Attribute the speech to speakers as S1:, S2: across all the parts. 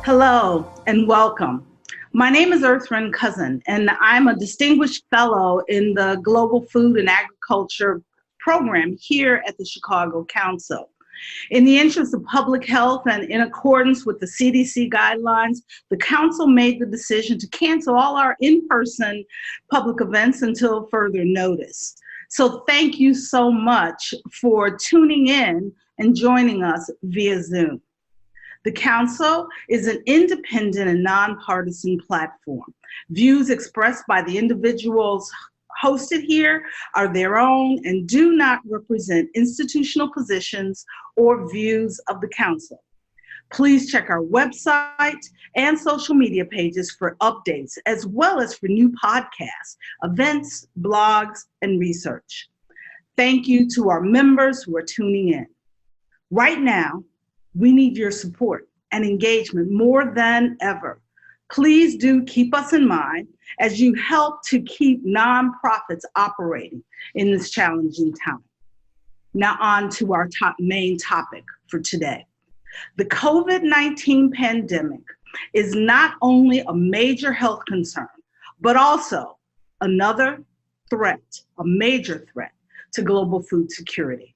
S1: Hello and welcome. My name is Earthryn Cousin, and I'm a distinguished fellow in the Global Food and Agriculture program here at the Chicago Council. In the interest of public health and in accordance with the CDC guidelines, the Council made the decision to cancel all our in-person public events until further notice. So thank you so much for tuning in and joining us via Zoom. The Council is an independent and nonpartisan platform. Views expressed by the individuals hosted here are their own and do not represent institutional positions or views of the Council. Please check our website and social media pages for updates, as well as for new podcasts, events, blogs, and research. Thank you to our members who are tuning in. Right now, we need your support and engagement more than ever. Please do keep us in mind as you help to keep nonprofits operating in this challenging time. Now on to our main topic for today. The COVID-19 pandemic is not only a major health concern, but also another threat, a major threat to global food security.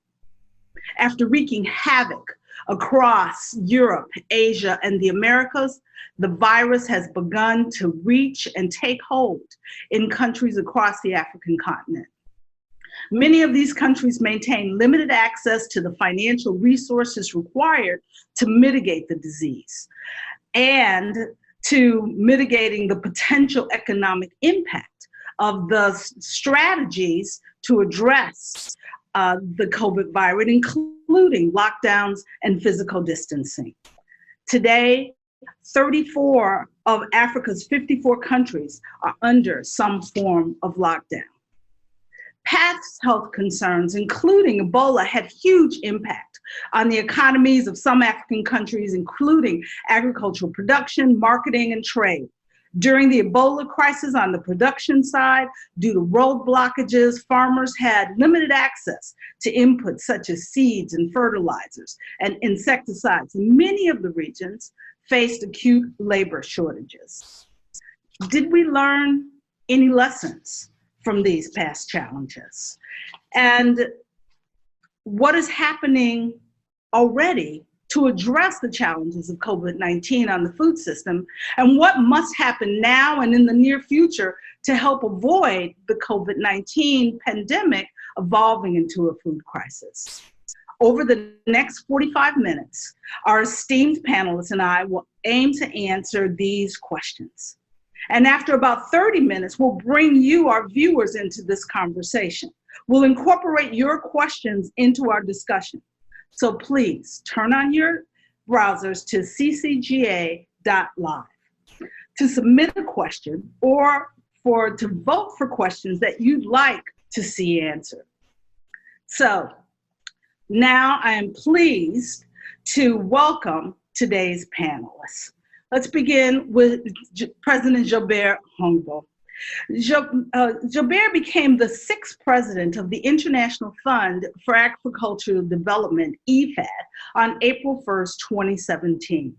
S1: After wreaking havoc across Europe, Asia, and the Americas, the virus has begun to reach and take hold in countries across the African continent. Many of these countries maintain limited access to the financial resources required to mitigate the disease and to mitigating the potential economic impact of the strategies to address the COVID virus, including lockdowns and physical distancing. Today, 34 of Africa's 54 countries are under some form of lockdown. Past health concerns, including Ebola, had huge impact on the economies of some African countries, including agricultural production, marketing, and trade. During the Ebola crisis on the production side, due to road blockages, farmers had limited access to inputs such as seeds and fertilizers and insecticides. Many of the regions faced acute labor shortages. Did we learn any lessons from these past challenges? And what is happening already to address the challenges of COVID-19 on the food system, and what must happen now and in the near future to help avoid the COVID-19 pandemic evolving into a food crisis? Over the next 45 minutes, our esteemed panelists and I will aim to answer these questions. And after about 30 minutes, we'll bring you, our viewers, into this conversation. We'll incorporate your questions into our discussion. So please turn on your browsers to ccga.live to submit a question or to vote for questions that you'd like to see answered. So now I am pleased to welcome today's panelists. Let's begin with President Gilbert Humboldt. Gilbert became the 6th president of the International Fund for Agricultural Development, IFAD, on April 1st, 2017.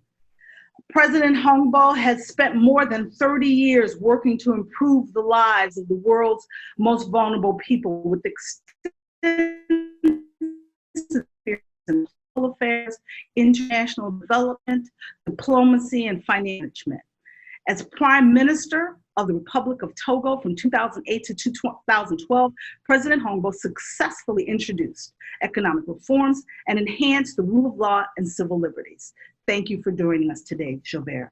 S1: President Humboldt has spent more than 30 years working to improve the lives of the world's most vulnerable people with extensive experience in global affairs, international development, diplomacy, and financial management. As Prime Minister of the Republic of Togo from 2008 to 2012, President Humboldt successfully introduced economic reforms and enhanced the rule of law and civil liberties. Thank you for joining us today, Gilbert.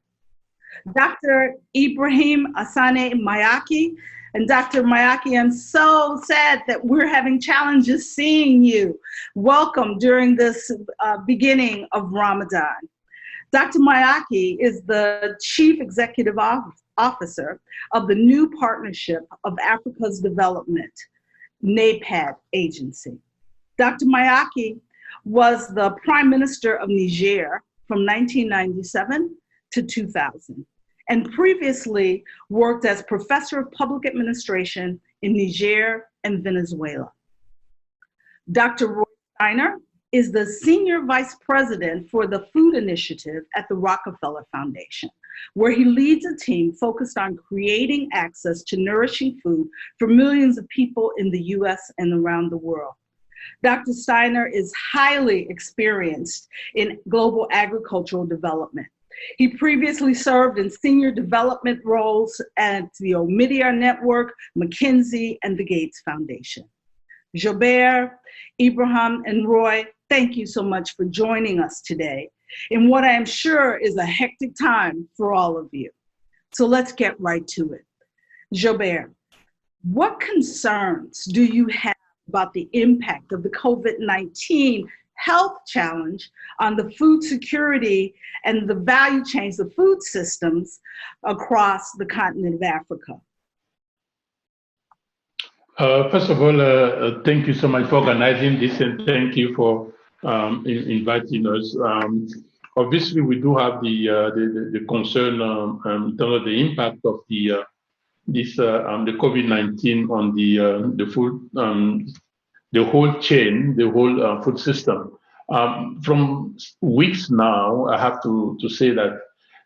S1: Dr. Ibrahim Asane Mayaki. And Dr. Mayaki, I'm so sad that we're having challenges seeing you. Welcome during this beginning of Ramadan. Dr. Mayaki is the Chief Executive Officer of the New Partnership of Africa's Development, NAPAD agency. Dr. Mayaki was the Prime Minister of Niger from 1997 to 2000, and previously worked as Professor of Public Administration in Niger and Venezuela. Dr. Roy Steiner is the Senior Vice President for the Food Initiative at the Rockefeller Foundation, where he leads a team focused on creating access to nourishing food for millions of people in the US and around the world. Dr. Steiner is highly experienced in global agricultural development. He previously served in senior development roles at the Omidyar Network, McKinsey, and the Gates Foundation. Gilbert, Ibrahim, and Roy, thank you so much for joining us today in what I am sure is a hectic time for all of you. So let's get right to it. Gilbert, what concerns do you have about the impact of the COVID-19 health challenge on the food security and the value chains of food systems across the continent of Africa?
S2: First of all, thank you so much for organizing this, and thank you for inviting us. Obviously, we do have the concern in terms of the impact of the COVID-19 on the food, the whole chain, the whole food system. From weeks now, I have to say that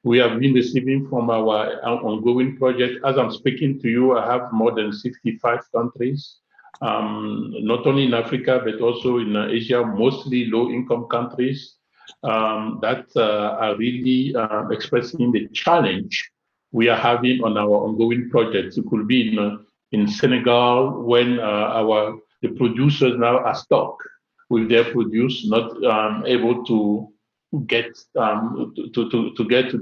S2: we have been receiving from our ongoing project. As I'm speaking to you, I have more than 65 countries, not only in Africa, but also in Asia, mostly low-income countries that are really expressing the challenge we are having on our ongoing projects. It could be in Senegal, when the producers now are stuck with their produce, not able to get to get to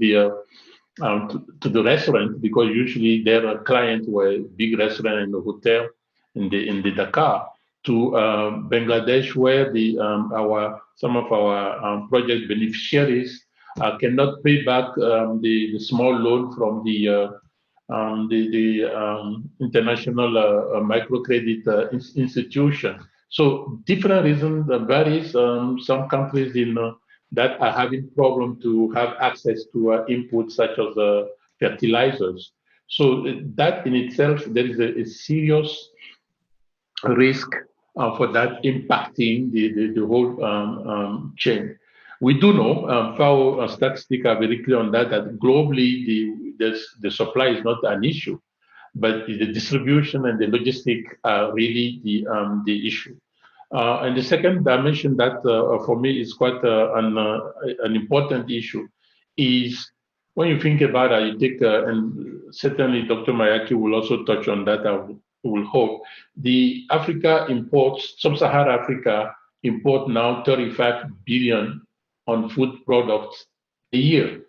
S2: the restaurant, because usually their clients were big restaurant and the hotel in the Dakar, to Bangladesh, where some of our project beneficiaries cannot pay back the small loan from the international microcredit institution. So different reasons varies. Some countries that are having problem to have access to inputs such as fertilizers. So that in itself, there is a serious risk for that impacting the whole chain. We do know, FAO statistics are very clear on that globally the supply is not an issue, but the distribution and the logistic are really the issue. And the second dimension that for me is quite an important issue is when you think about it, you take, and certainly Dr. Mayaki will also touch on that, I will hope. The Africa imports, sub-Saharan Africa import now 35 billion on food products a year.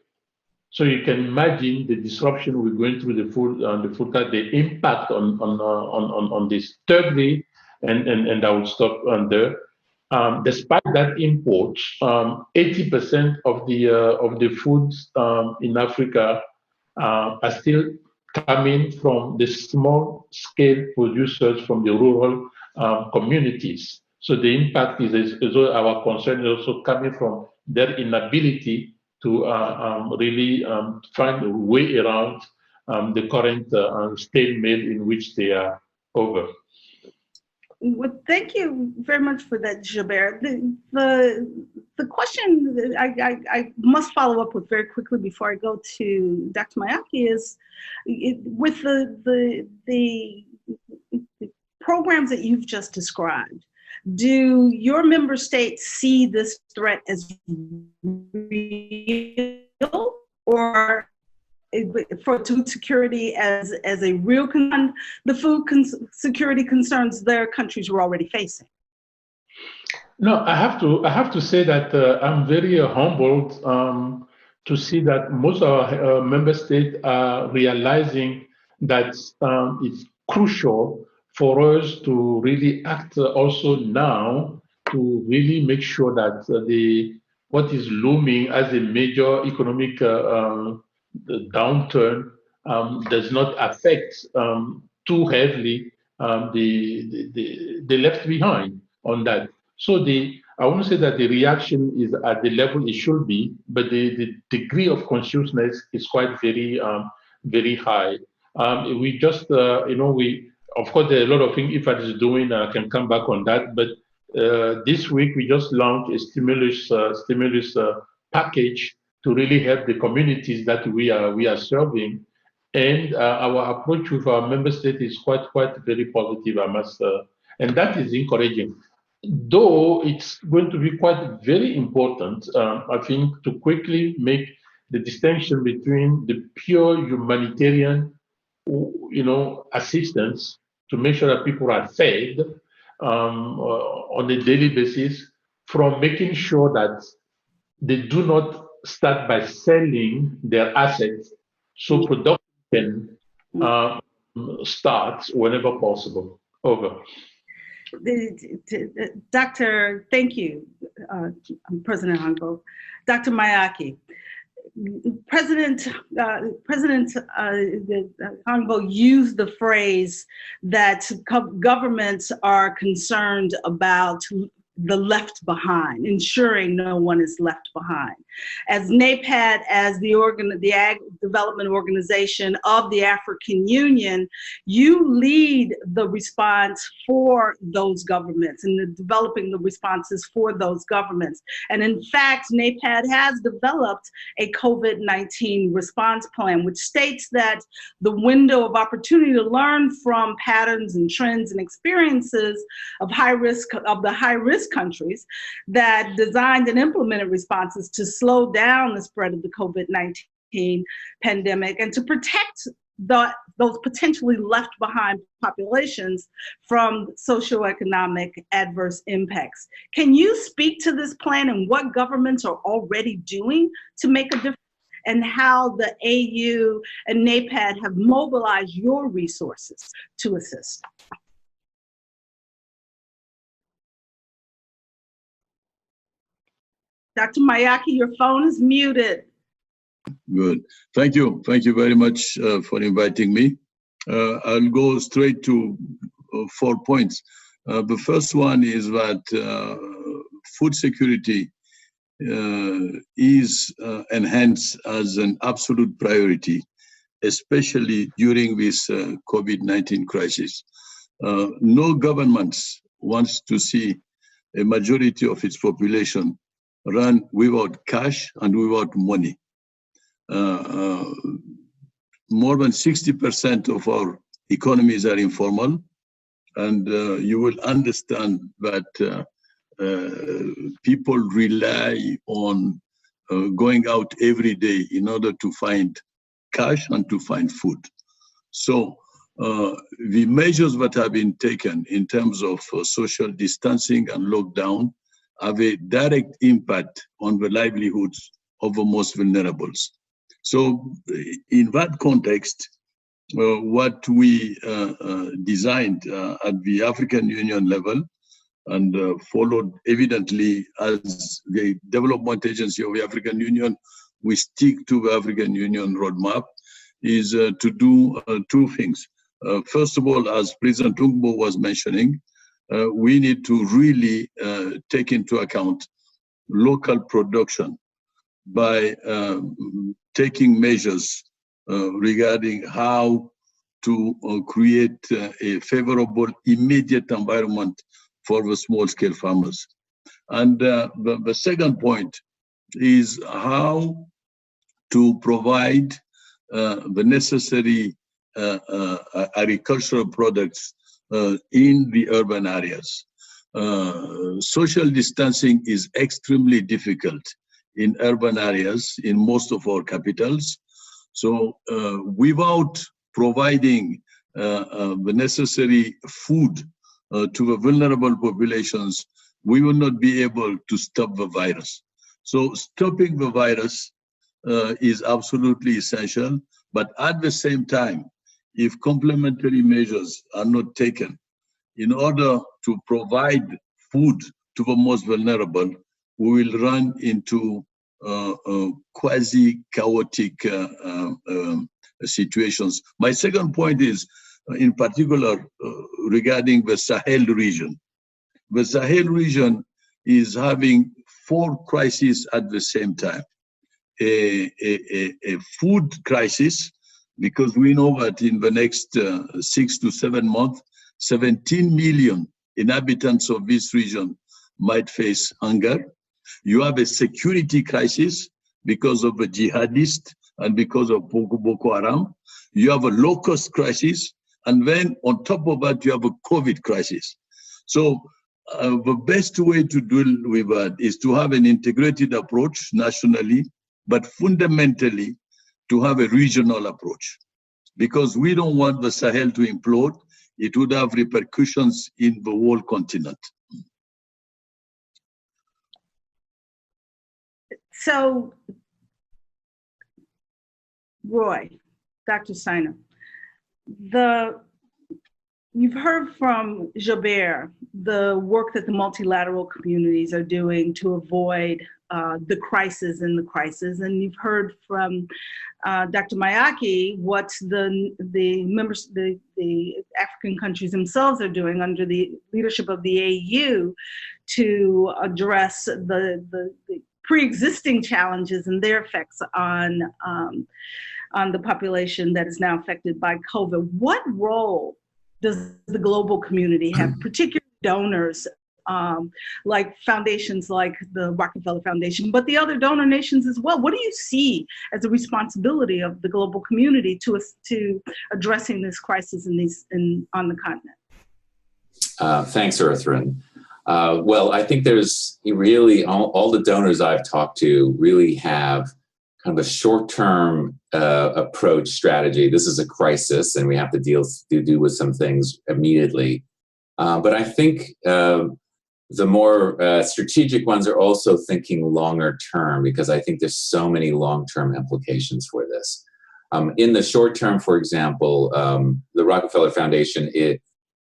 S2: So you can imagine the disruption we're going through the impact on this. Thirdly, and I will stop on there. Despite that import, 80% of the foods in Africa are still coming from the small scale producers from the rural communities. So the impact is our concern is also coming from their inability to really find a way around the current stalemate in which they are over.
S1: Well, thank you very much for that, Gilbert. The question that I must follow up with very quickly before I go to Dr. Mayaki is, with the programs that you've just described, do your member states see this threat as real, or for food security as a real concern, the food security concerns their countries were already facing?
S2: No, I have to say that I'm very humbled to see that most of our member states are realizing that it's crucial for us to really act also now to really make sure that what is looming as a major economic downturn does not affect too heavily the left behind on that. So I want to say that the reaction is at the level it should be, but the degree of consciousness is quite very high. We just, of course, there are a lot of things IFAD is doing. I can come back on that, but This week, we just launched a stimulus package to really help the communities that we are serving. And our approach with our member state is quite very positive, I must, and that is encouraging. Though it's going to be quite very important, I think, to quickly make the distinction between the pure humanitarian, assistance to make sure that people are fed on a daily basis, from making sure that they do not start by selling their assets so production can start whenever possible. Over.
S1: Dr. Thank you, President Hongbo. Dr. Mayaki, President Hongbo used the phrase that governments are concerned about the left behind, ensuring no one is left behind. As NAPAD, as the Ag Development Organization of the African Union, you lead the response for those governments and developing the responses for those governments. And in fact, NAPAD has developed a COVID-19 response plan, which states that the window of opportunity to learn from patterns and trends and experiences of the high-risk countries that designed and implemented responses to slow down the spread of the COVID-19 pandemic and to protect those potentially left behind populations from socioeconomic adverse impacts. Can you speak to this plan and what governments are already doing to make a difference, and how the AU and NAPAD have mobilized your resources to assist? Dr. Mayaki, your phone is muted.
S3: Good. Thank you. Thank you very much for inviting me. I'll go straight to 4 points. The first one is that food security is enhanced as an absolute priority, especially during this COVID-19 crisis. No government wants to see a majority of its population run without cash and without money. More than 60% of our economies are informal, and you will understand that people rely on going out every day in order to find cash and to find food. So the measures that have been taken in terms of social distancing and lockdown have a direct impact on the livelihoods of the most vulnerables. So in that context, what we designed at the African Union level and followed evidently as the Development Agency of the African Union, we stick to the African Union roadmap, is to do 2 things. First of all, as President Hongbo was mentioning, we need to really take into account local production by taking measures regarding how to create a favorable immediate environment for the small-scale farmers. And the second point is how to provide the necessary agricultural products in the urban areas. Social distancing is extremely difficult in urban areas in most of our capitals. So without providing the necessary food to the vulnerable populations, we will not be able to stop the virus. So stopping the virus is absolutely essential, but at the same time, if complementary measures are not taken in order to provide food to the most vulnerable, we will run into quasi-chaotic situations. My second point is, in particular, regarding the Sahel region. The Sahel region is having 4 crises at the same time. A food crisis, because we know that in the next 6 to 7 months, 17 million inhabitants of this region might face hunger. You have a security crisis because of the jihadists and because of Boko Haram. You have a low-cost crisis. And then on top of that, you have a COVID crisis. So the best way to deal with that is to have an integrated approach nationally, but fundamentally to have a regional approach. Because we don't want the Sahel to implode. It would have repercussions in the whole continent.
S1: So, Roy, Dr. Steiner, you've heard from Jabir the work that the multilateral communities are doing to avoid the crisis in the crisis, and you've heard from Dr. Mayaki what the members, the African countries themselves are doing under the leadership of the AU to address the pre-existing challenges and their effects on the population that is now affected by COVID. What role does the global community have, particularly donors like foundations like the Rockefeller Foundation, but the other donor nations as well? What do you see as a responsibility of the global community to addressing this crisis on the continent?
S4: Thanks, Earthrin. Well, I think there's really all the donors I've talked to really have kind of a short-term approach strategy. This is a crisis, and we have to do with some things immediately. But I think the more strategic ones are also thinking longer term, because I think there's so many long-term implications for this. In the short term, for example, the Rockefeller Foundation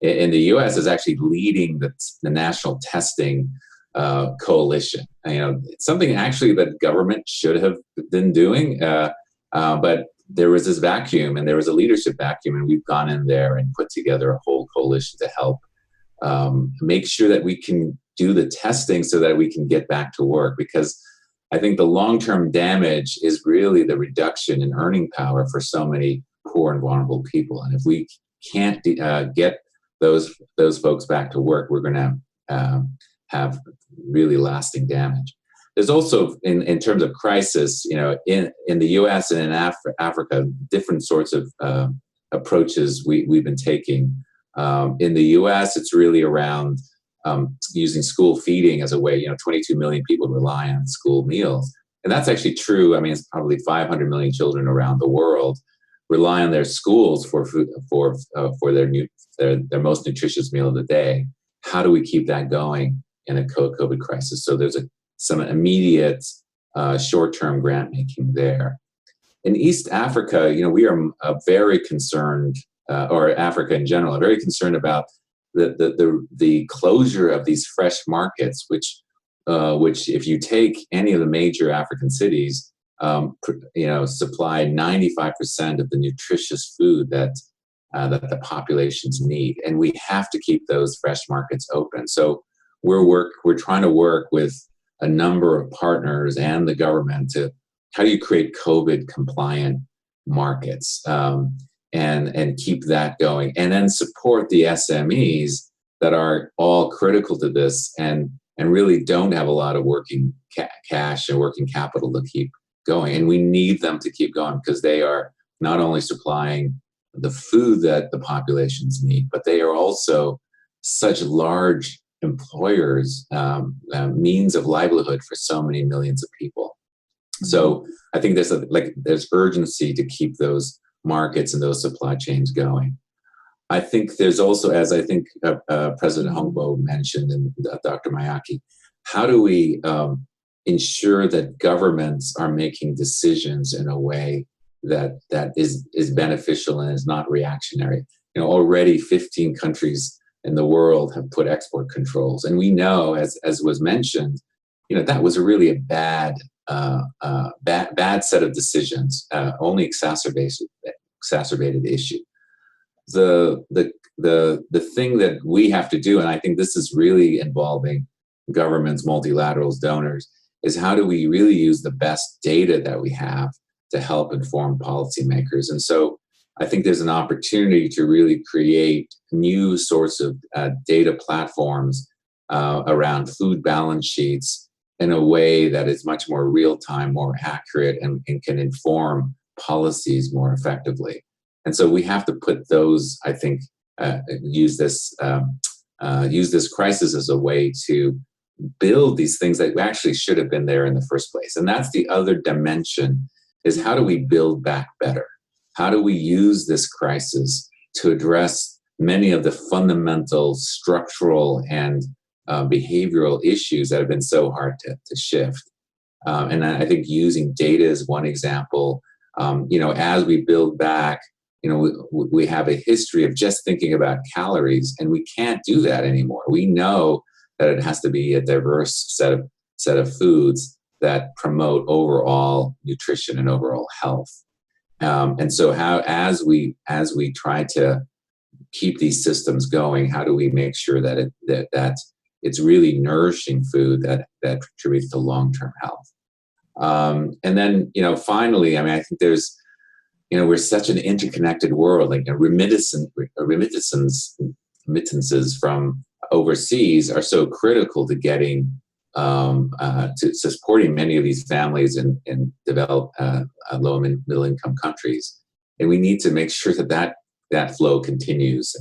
S4: in the U.S. is actually leading the national testing coalition. It's something actually that government should have been doing, but there was this vacuum, and there was a leadership vacuum, and we've gone in there and put together a whole coalition to help make sure that we can do the testing so that we can get back to work. Because I think the long-term damage is really the reduction in earning power for so many poor and vulnerable people. And if we can't get those folks back to work, we're going to have really lasting damage. There's also, in terms of crisis, in the U.S. and in Africa, different sorts of approaches we've been taking. In the U.S., it's really around using school feeding as a way. 22 million people rely on school meals, and that's actually true. I mean, it's probably 500 million children around the world rely on their schools for food, for their most nutritious meal of the day. How do we keep that going in a COVID crisis? So there's some immediate short-term grant making there. In East Africa, we are very concerned, or Africa in general, are very concerned about the closure of these fresh markets, which if you take any of the major African cities, supply 95% of the nutritious food that the populations need, and we have to keep those fresh markets open. So we're trying to work with a number of partners and the government to how do you create COVID compliant markets and keep that going, and then support the SMEs that are all critical to this and really don't have a lot of working cash and working capital to keep going. And we need them to keep going because they are not only supplying the food that the populations need, but they are also such large employers, means of livelihood for so many millions of people. So I think there's urgency to keep those markets and those supply chains going. I think there's also, as I think President Hongbo mentioned and Dr. Mayaki, how do we ensure that governments are making decisions in a way that is beneficial and is not reactionary? Already 15 countries in the world have put export controls, and we know, as was mentioned, that was really a bad set of decisions, only exacerbated the issue. The thing that we have to do, and I think this is really involving governments, multilaterals, donors, is how do we really use the best data that we have to help inform policymakers? And so I think there's an opportunity to really create new sorts of data platforms around food balance sheets in a way that is much more real-time, more accurate, and can inform policies more effectively. And so we have to put those, I think, use this crisis as a way to build these things that actually should have been there in the first place. And that's the other dimension, is how do we build back better? How do we use this crisis to address many of the fundamental structural and behavioral issues that have been so hard to shift? And I think using data is one example. As we build back, we have a history of just thinking about calories, and we can't do that anymore. We know that it has to be a diverse set of foods that promote overall nutrition and overall health. And so as we try to keep these systems going, how do we make sure that it's really nourishing food that contributes to long-term health? And then, finally, I mean, I think there's, we're such an interconnected world. Like remittances from overseas are so critical to getting to supporting many of these families in developed low and middle income countries, and we need to make sure that flow continues,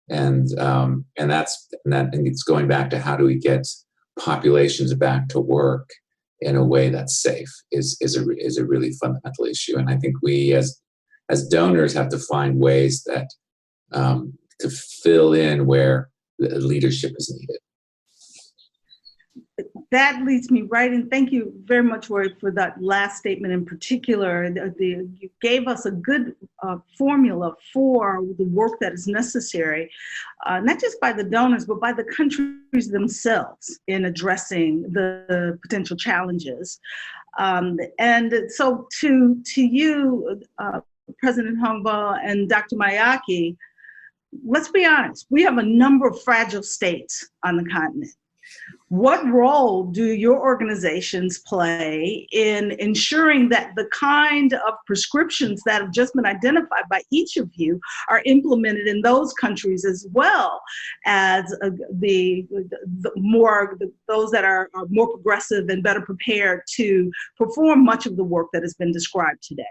S4: and it's going back to how do we get populations back to work in a way that's safe is a really fundamental issue. And I think we as donors have to find ways that to fill in where the leadership is needed.
S1: That leads me right in. Thank you very much, Roy, for that last statement in particular. You gave us a good formula for the work that is necessary, not just by the donors, but by the countries themselves in addressing the potential challenges. And so to you, President Hongbo and Dr. Mayaki, let's be honest, we have a number of fragile states on the continent. What role do your organizations play in ensuring that the kind of prescriptions that have just been identified by each of you are implemented in those countries, as well as those that are more progressive and better prepared to perform much of the work that has been described today?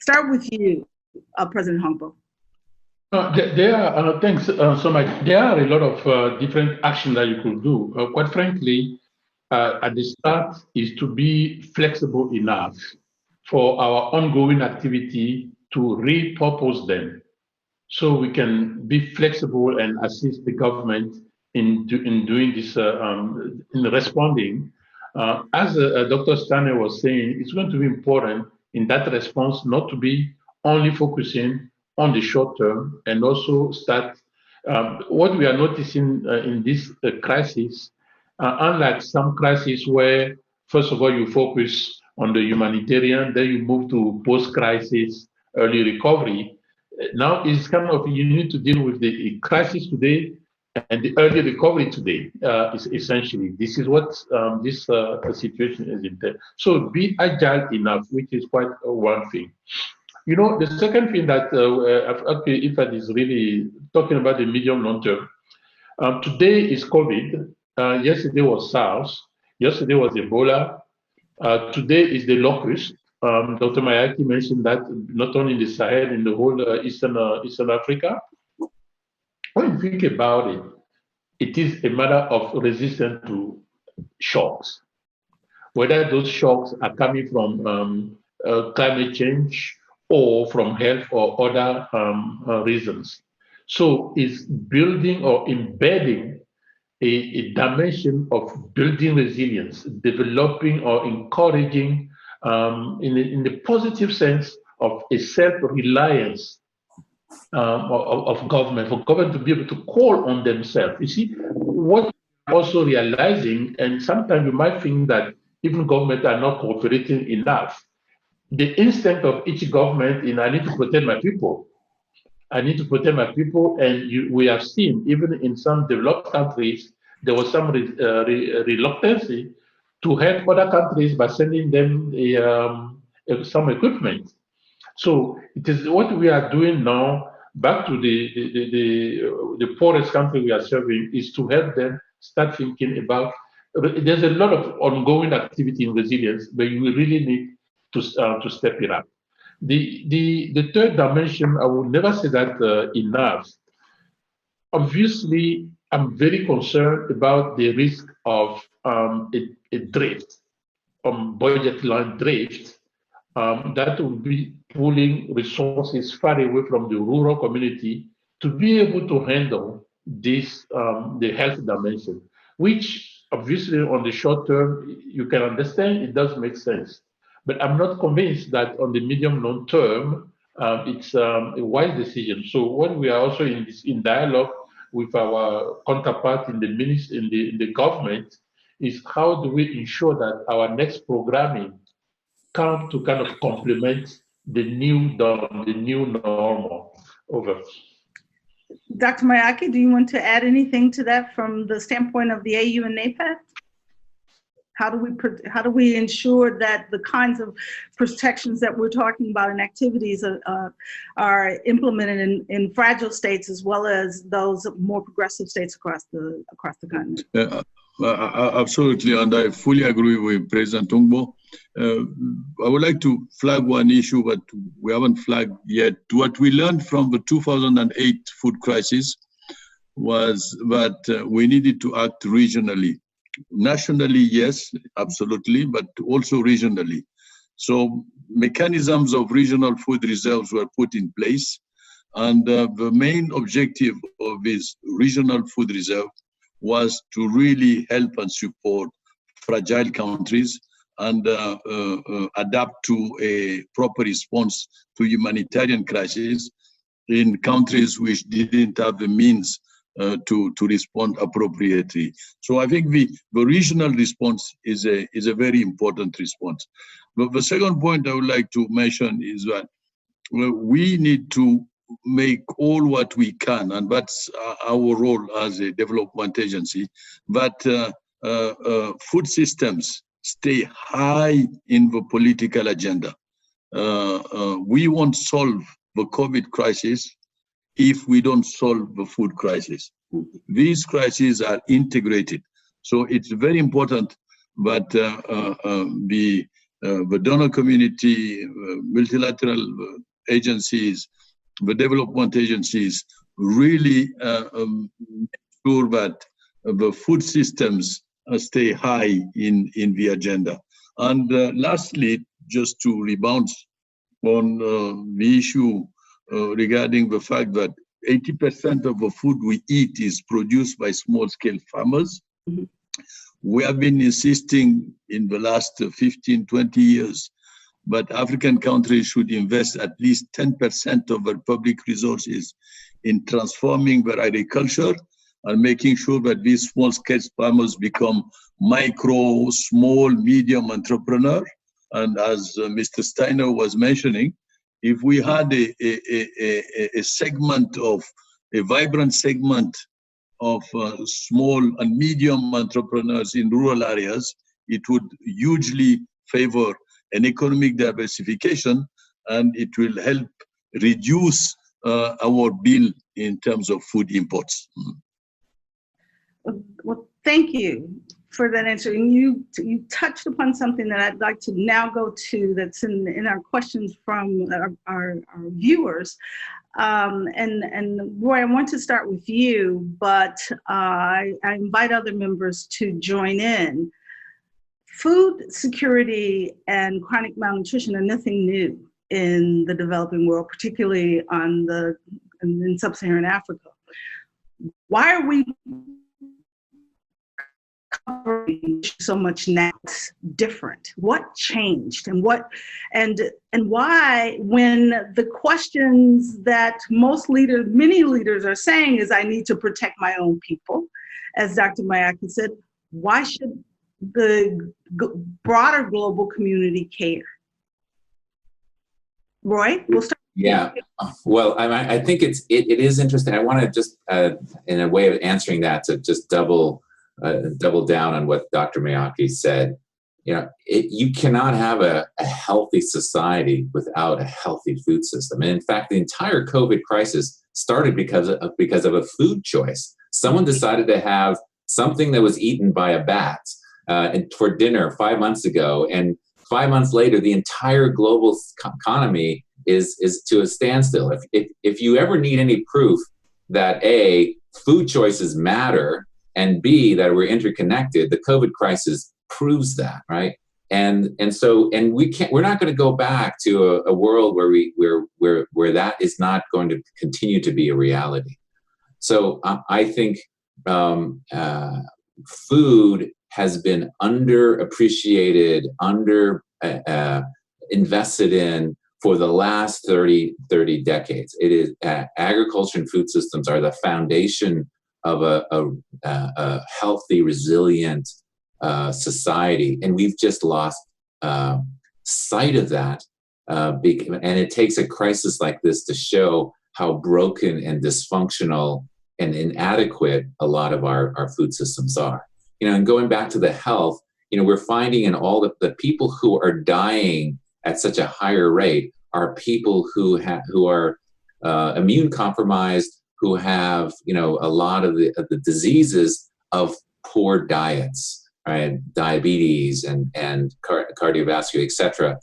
S1: Start with you, President Hongbo.
S2: There are thanks so much. There are a lot of different actions that you could do. Quite frankly, at the start is to be flexible enough for our ongoing activity to repurpose them, so we can be flexible and assist the government in doing this, in responding. As Dr. Stanley was saying, it's going to be important in that response not to be only focusing on the short term, and also start what we are noticing in this crisis, unlike some crises where, first of all, you focus on the humanitarian, then you move to post-crisis early recovery. Now it's kind of, you need to deal with the crisis today and the early recovery today. Is essentially, this is what this situation is intended. So be agile enough, which is quite one thing. The second thing that IFAD is really talking about the medium long term. Today is COVID. Yesterday was SARS. Yesterday was Ebola. Today is the locust. Dr. Mayaki mentioned that not only in the Sahel, in the whole Eastern Africa. When you think about it, it is a matter of resistance to shocks. Whether those shocks are coming from climate change, or from health or other reasons. So it's building or embedding a dimension of building resilience, developing or encouraging in the positive sense of a self-reliance of government, for government to be able to call on themselves. You see, what we're also realizing, and sometimes you might think that even government are not cooperating enough, the instinct of each government in, I need to protect my people. I need to protect my people. And we have seen, even in some developed countries, there was some reluctance to help other countries by sending them some equipment. So it is what we are doing now, back to the poorest country we are serving, is to help them start thinking about. There's a lot of ongoing activity in resilience, but you really need to step it up. The third dimension, I will never say that enough. Obviously, I'm very concerned about the risk of a drift, budget line drift, that will be pulling resources far away from the rural community to be able to handle this, the health dimension, which obviously on the short term, you can understand it does make sense. But I'm not convinced that on the medium long term, it's a wise decision. So when we are also in dialogue with our counterpart in the government, is how do we ensure that our next programming come to kind of complement the new normal. Over.
S1: Dr. Mayaki, do you want to add anything to that from the standpoint of the AU and NAPAD? How do we ensure that the kinds of protections that we're talking about and activities are implemented in fragile states as well as those more progressive states across the continent?
S3: Absolutely, and I fully agree with President Tungbo. I would like to flag one issue, but we haven't flagged yet. What we learned from the 2008 food crisis was that we needed to act regionally. Nationally, yes, absolutely, but also regionally. So mechanisms of regional food reserves were put in place, and the main objective of this regional food reserve was to really help and support fragile countries and adapt to a proper response to humanitarian crisis in countries which didn't have the means to respond appropriately. So I think the regional response is a very important response. But the second point I would like to mention is that we need to make all what we can, and that's our role as a development agency, that food systems stay high in the political agenda. We won't solve the COVID crisis if we don't solve the food crisis. These crises are integrated. So it's very important that the donor community, multilateral agencies, the development agencies really make sure that the food systems stay high in the agenda. And lastly, just to rebound on the issue regarding the fact that 80% of the food we eat is produced by small-scale farmers. Mm-hmm. We have been insisting in the last 15, 20 years that African countries should invest at least 10% of their public resources in transforming their agriculture and making sure that these small-scale farmers become micro, small, medium entrepreneurs. And as Mr. Steiner was mentioning, if we had a segment of, a vibrant segment of small and medium entrepreneurs in rural areas, it would hugely favor an economic diversification, and it will help reduce our bill in terms of food imports.
S1: Well, thank you for that answer. And you touched upon something that I'd like to now go to that's in our questions from our viewers. And Roy, I want to start with you, but I invite other members to join in. Food security and chronic malnutrition are nothing new in the developing world, particularly in sub-Saharan Africa. Why are we covering so much now? It's different. What changed, and why, when the questions that many leaders are saying is, I need to protect my own people, as Dr. Mayaki said, why should the broader global community care? Roy, we'll start.
S4: Yeah, well, I think it is interesting. I want to just, in a way of answering that, to just double down on what Dr. Mayaki said. You know, you cannot have a healthy society without a healthy food system. And in fact, the entire COVID crisis started because of a food choice. Someone decided to have something that was eaten by a bat and for dinner 5 months ago, and 5 months later, the entire global economy is to a standstill. If you ever need any proof that A, food choices matter, and B, that we're interconnected, the COVID crisis proves that, right? And we're not going to go back to a world where that is not going to continue to be a reality. So I think food has been underappreciated, invested in for the last 30 decades. It is agriculture and food systems are the foundation of a healthy, resilient society, and we've just lost sight of that. And it takes a crisis like this to show how broken and dysfunctional and inadequate a lot of our food systems are. And going back to the health, we're finding in all the people who are dying at such a higher rate are people who are immune compromised, who have a lot of the diseases of poor diets, right? Diabetes and cardiovascular, etc.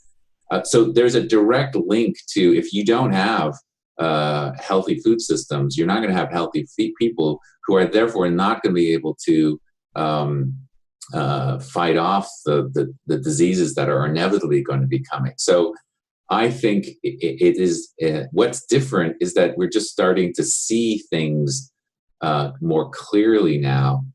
S4: So there's a direct link to, if you don't have healthy food systems, you're not going to have healthy people who are therefore not going to be able to fight off the diseases that are inevitably going to be coming. So I think it is what's different is that we're just starting to see things more clearly now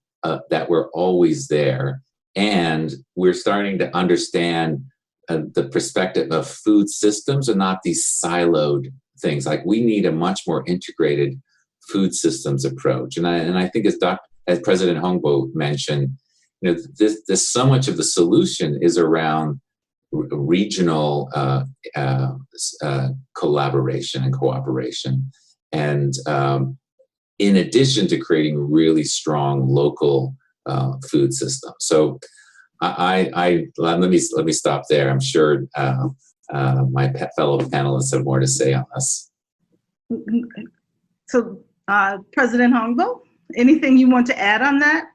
S4: that were always there, and we're starting to understand the perspective of food systems and not these siloed things. Like, we need a much more integrated food systems approach, and I think as President Hongbo mentioned, this so much of the solution is around regional collaboration and cooperation, and in addition to creating really strong local food systems. So let me stop there. I'm sure my fellow panelists have more to say on this.
S1: So, President Hongbo, anything you want to add on that?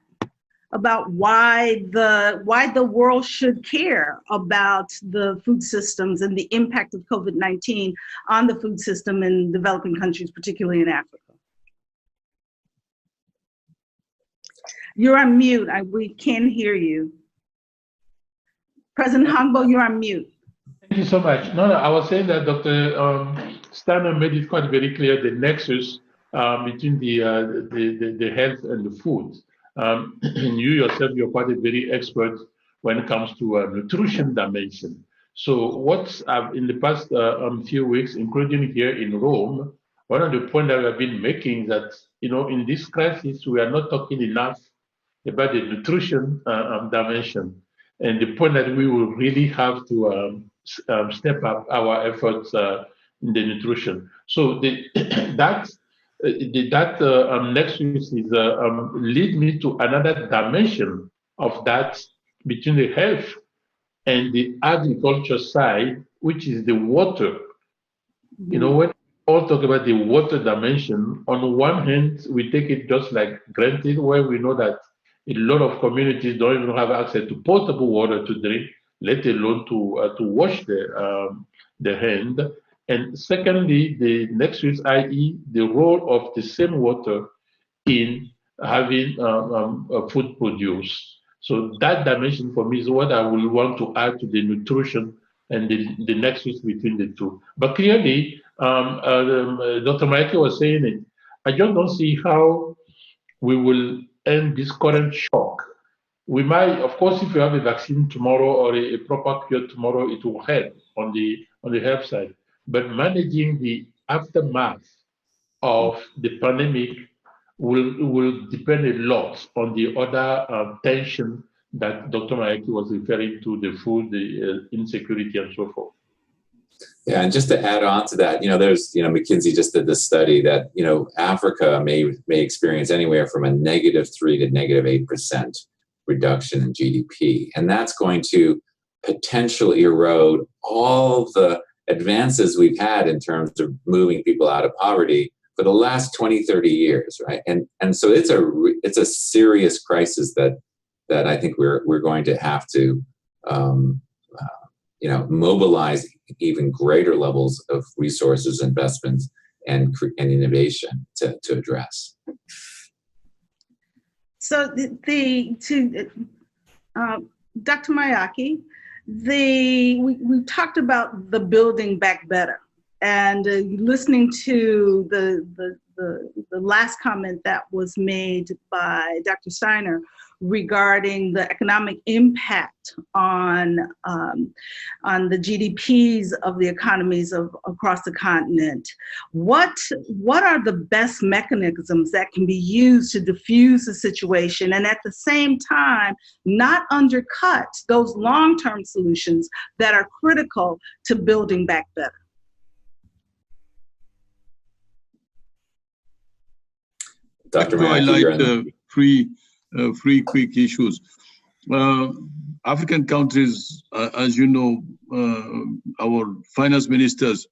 S1: About why the world should care about the food systems and the impact of COVID-19 on the food system in developing countries, particularly in Africa. You're on mute. We can't hear you. President Hongbo, you're on mute.
S2: Thank you so much. No, I was saying that Dr. Stanner made it quite very clear, the nexus between the health and the food. And you yourself, you're quite a very expert when it comes to nutrition dimension. So what's in the past few weeks, including here in Rome, one of the points that we have been making is that, in this crisis, we are not talking enough about the nutrition dimension, and the point that we will really have to step up our efforts in the nutrition. So that nexus is lead me to another dimension of that between the health and the agriculture side, which is the water. When we all talk about the water dimension, on one hand, we take it just like granted, where we know that a lot of communities don't even have access to potable water to drink, let alone to wash their hand. And secondly, the nexus, i.e., the role of the same water in having food produce. So that dimension for me is what I will want to add to the nutrition and the nexus between the two. But clearly, Dr. Maeke was saying it, I just don't see how we will end this current shock. We might, of course, if you have a vaccine tomorrow or a proper cure tomorrow, it will help on the health side. But managing the aftermath of the pandemic will depend a lot on the other tension that Dr. Maeke was referring to, the food, the insecurity, and so forth.
S4: Yeah, and just to add on to that, there's, McKinsey just did this study that, Africa may experience anywhere from a -3 to -8% reduction in GDP. And that's going to potentially erode all the advances we've had in terms of moving people out of poverty for the last 20, 30 years, right? And so it's a serious crisis that I think we're going to have to mobilize even greater levels of resources, investments, and innovation to address.
S1: So Dr. Mayaki, we talked about the building back better, and listening to the last comment that was made by Dr. Steiner regarding the economic impact on the GDPs of the economies across the continent. What are the best mechanisms that can be used to diffuse the situation and at the same time not undercut those long-term solutions that are critical to building back better?
S4: Dr.
S3: I highlight three quick issues. African countries, as you know, our finance ministers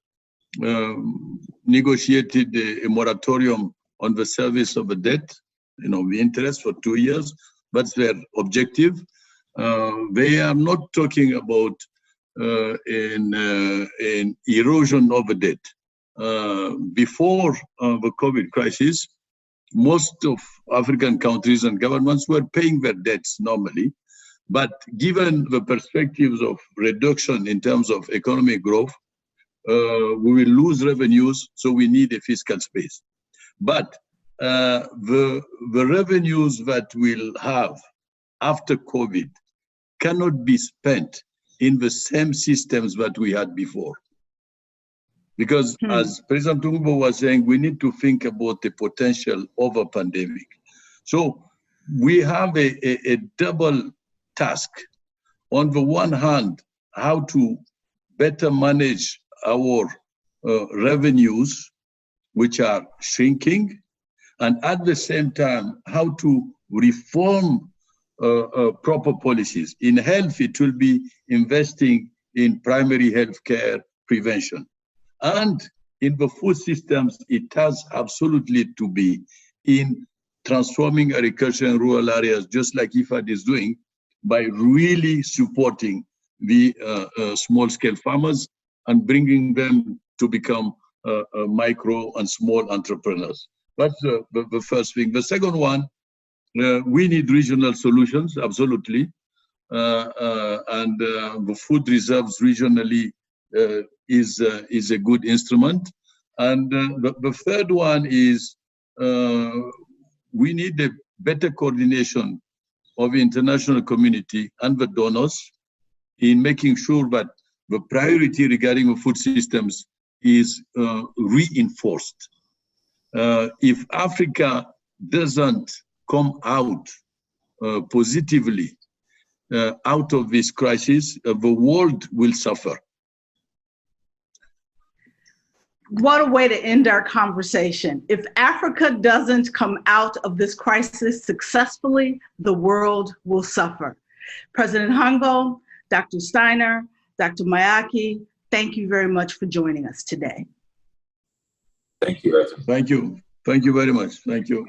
S3: negotiated a moratorium on the service of the debt, the interest for 2 years. That's their objective. They are not talking about an erosion of the debt. Before the COVID crisis, most of African countries and governments were paying their debts normally. But given the perspectives of reduction in terms of economic growth, we will lose revenues, so we need a fiscal space. But the revenues that we'll have after COVID cannot be spent in the same systems that we had before. Because as President Tumubo was saying, we need to think about the potential of a pandemic. So we have a double task. On the one hand, how to better manage our revenues, which are shrinking, and at the same time, how to reform proper policies. In health, it will be investing in primary health care prevention. And in the food systems, it has absolutely to be in transforming agriculture in rural areas, just like IFAD is doing, by really supporting the small-scale farmers and bringing them to become micro and small entrepreneurs. That's the first thing. The second one, we need regional solutions, absolutely. And the food reserves regionally is a good instrument. And the third one is we need a better coordination of the international community and the donors in making sure that the priority regarding the food systems is reinforced. If Africa doesn't come out positively out of this crisis, the world will suffer.
S1: What a way to end our conversation. If Africa doesn't come out of this crisis successfully, the world will suffer. President Hongo, Dr. Steiner, Dr. Mayaki, thank you very much for joining us today.
S4: Thank you, Arthur.
S3: Thank you. Thank you very much. Thank you.